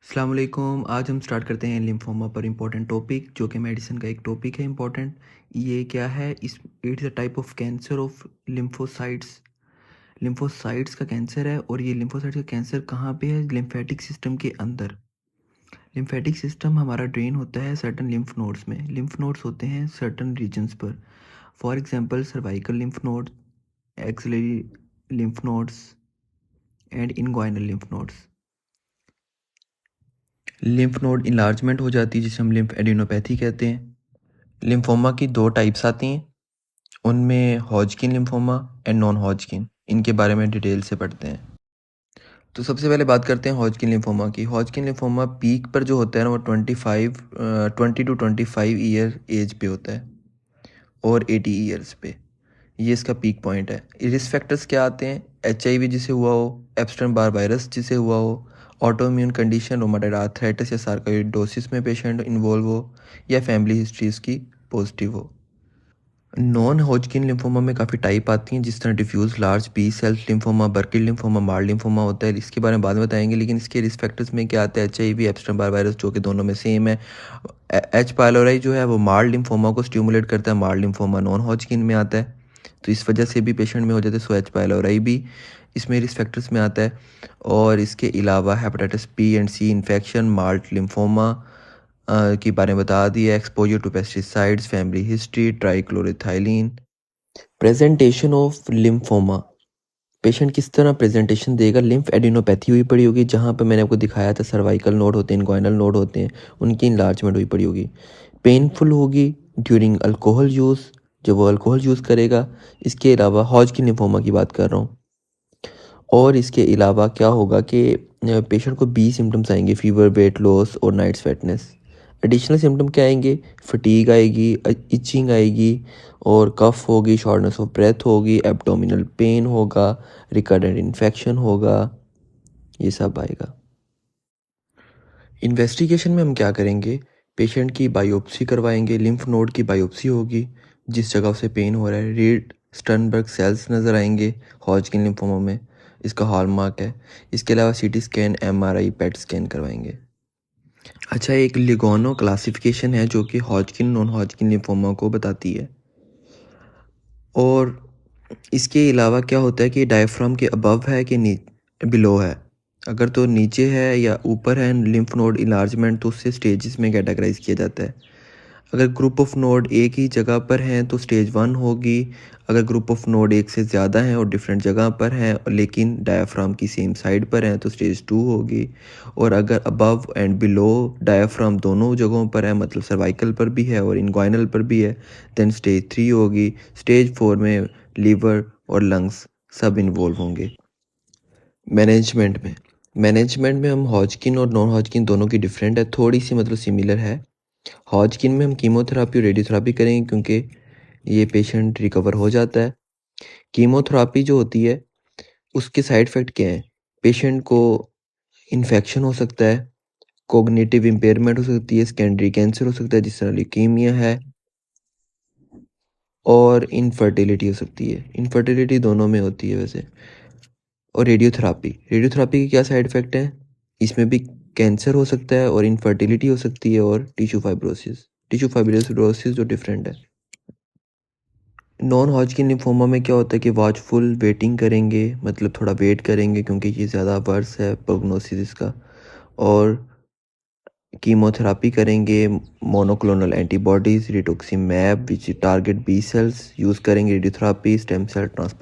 अस्सलाम वालेकुम। आज हम स्टार्ट करते हैं लिम्फोमा पर इम्पोर्टेंट टॉपिक जो कि मेडिसिन का एक टॉपिक है इम्पोर्टेंट। ये क्या है? It's a type of cancer of lymphocytes. Lymphocytes का कैंसर है और ये लिम्फोसाइट्स का कैंसर कहाँ पे है? लिम्फेटिक सिस्टम के अंदर। लिम्फेटिक सिस्टम हमारा ड्रेन होता है सर्टन लिम्फ नोड्स में। लिम्फ नोड्स होते हैं सर्टन रीजन्स पर। For example cervical lymph node, axillary lymph nodes and inguinal lymph nodes. Lymph node enlargement हो जाती है जिसे हम लिम्फ एडिनोपैथी कहते हैं। लिम्फोमा की दो टाइप्स आती हैं, उनमें Hodgkin lymphoma and non Hodgkin. इनके बारे में डिटेल से पढ़ते हैं। तो सबसे पहले बात करते हैं हॉजकिन लिम्फोमा की। हॉजकिन लिम्फोमा पीक पर जो होता है ना वो 20 टू 25 ईयर एज पे होता है और 80 ईयर्स पे। ये इसका पीक पॉइंट है। रिस्क फैक्टर्स क्या आते हैं? HIV जिसे हुआ हो, एप्स्टेन बार वायरस जिसे हुआ हो, auto immune condition, rheumatoid arthritis या सार्कोइडोसिस में पेशेंट इन्वॉल्व हो, या फैमिली हिस्ट्री इसकी पॉजिटिव हो। नॉन हॉजकिन लिम्फोमा में काफ़ी टाइप आती हैं, जिस तरह diffuse large B cell lymphoma, Burkitt lymphoma, MALT lymphoma होता है। इसके बारे में बाद में बताएंगे, लेकिन इसके रिस्क फैक्टर्स में क्या आता है? HIV, एप्स्टेन बार वायरस, जो कि दोनों में सेम है। एच पायलोराई जो है वो मार्ड लिम्फोमा को स्टिमुलेट करता है। मार्ड लिम्फोमा नॉन हॉजकिन में आता है, तो इस वजह से भी पेशेंट में हो जाता है। सो एच पायलोराई भी इसमें रिस्क फैक्टर्स में आता है। और इसके अलावा hepatitis B and C infection, MALT lymphoma के बारे में बता दिया। Exposure to pesticides, family history, trichloroethylene. Presentation of lymphoma. Patient किस तरह प्रेजेंटेशन देगा? लिम्फ एडिनोपैथी हुई पड़ी होगी, जहाँ पर मैंने आपको दिखाया था सर्वाइकल नोड होते हैं, इनग्वाइनल नोड होते हैं, उनकी इनलार्जमेंट हुई पड़ी होगी। पेनफुल होगी ड्यूरिंग अल्कोहल यूज़, जब वो अल्कोहल यूज़ करेगा। इसके अलावा हॉजकिन लिम्फोमा की बात कर रहा हूँ। और इसके अलावा क्या होगा कि पेशेंट को 20 सिम्टम्स आएंगे: फीवर, वेट लॉस और नाइट स्वेटनेस। एडिशनल सिम्टम क्या आएंगे? फटीग आएगी, इचिंग आएगी और कफ होगी, शॉर्टनेस ऑफ ब्रेथ होगी, एब्डोमिनल पेन होगा, रिकरेंट इन्फेक्शन होगा, ये सब आएगा। इन्वेस्टिगेशन में हम क्या करेंगे? पेशेंट की बायोप्सी करवाएंगे। लिम्फ नोड की बायोप्सी होगी जिस जगह से पेन हो रहा है। रीड स्टर्नबर्ग सेल्स नज़र आएंगे हॉजकिन लिम्फोमा में, इसका हॉलमार्क है। इसके अलावा CT scan, MRI, PET scan करवाएंगे। अच्छा, एक लिगोनो क्लासिफिकेशन है जो कि हॉजकिन नॉन हॉजकिन लिम्फोमा को बताती है। और इसके अलावा क्या होता है कि डायफ्राम के अबव है कि बिलो है। अगर तो नीचे है या ऊपर है लिम्फ नोड इलार्जमेंट, तो उससे स्टेजेस में कैटेगराइज किया जाता है। अगर ग्रुप ऑफ नोड एक ही जगह पर हैं तो स्टेज 1 होगी। अगर ग्रुप ऑफ नोड एक से ज़्यादा हैं और डिफरेंट जगह पर हैं लेकिन डायफ्राम की सेम साइड पर हैं तो स्टेज 2 होगी। और अगर अबव एंड बिलो डायफ्राम दोनों जगहों पर है, मतलब सर्वाइकल पर भी है और इनग्वाइनल पर भी है, देन स्टेज 3 होगी। स्टेज 4 में लीवर और लंग्स सब इन्वॉल्व होंगे। मैनेजमेंट में हम हॉजकिन और नॉन हॉजकिन दोनों की डिफरेंट है, थोड़ी सी मतलब सिमिलर है। हॉजकिन में हम कीमोथेरापी और रेडियोथेरापी करेंगे क्योंकि ये पेशेंट रिकवर हो जाता है। कीमोथेरापी जो होती है उसके साइड इफ़ेक्ट क्या हैं? पेशेंट को इन्फेक्शन हो सकता है, कोग्निटिव इम्पेयरमेंट हो सकती है, सेकेंडरी कैंसर हो सकता है जिस तरह ल्यूकीमिया है, और इनफर्टिलिटी हो सकती है। इनफर्टिलिटी दोनों में होती है वैसे। और रेडियोथेरापी के क्या साइड इफ़ेक्ट हैं? इसमें भी कैंसर हो सकता है और इनफर्टिलिटी हो सकती है और टिश्यू फाइब्रोसिस जो डिफरेंट है। नॉन हॉजकिन लिम्फोमा में क्या होता है कि वॉचफुल वेटिंग करेंगे, मतलब थोड़ा वेट करेंगे क्योंकि ये ज़्यादा वर्स है प्रोग्नोसिस इसका। और कीमोथेरापी करेंगे, मोनोक्लोनल एंटीबॉडीज़, रिटुक्सीमैब विच टारगेट B सेल्स यूज़ करेंगे, रेडियोथेरापी, स्टेम सेल ट्रांसप्लांट।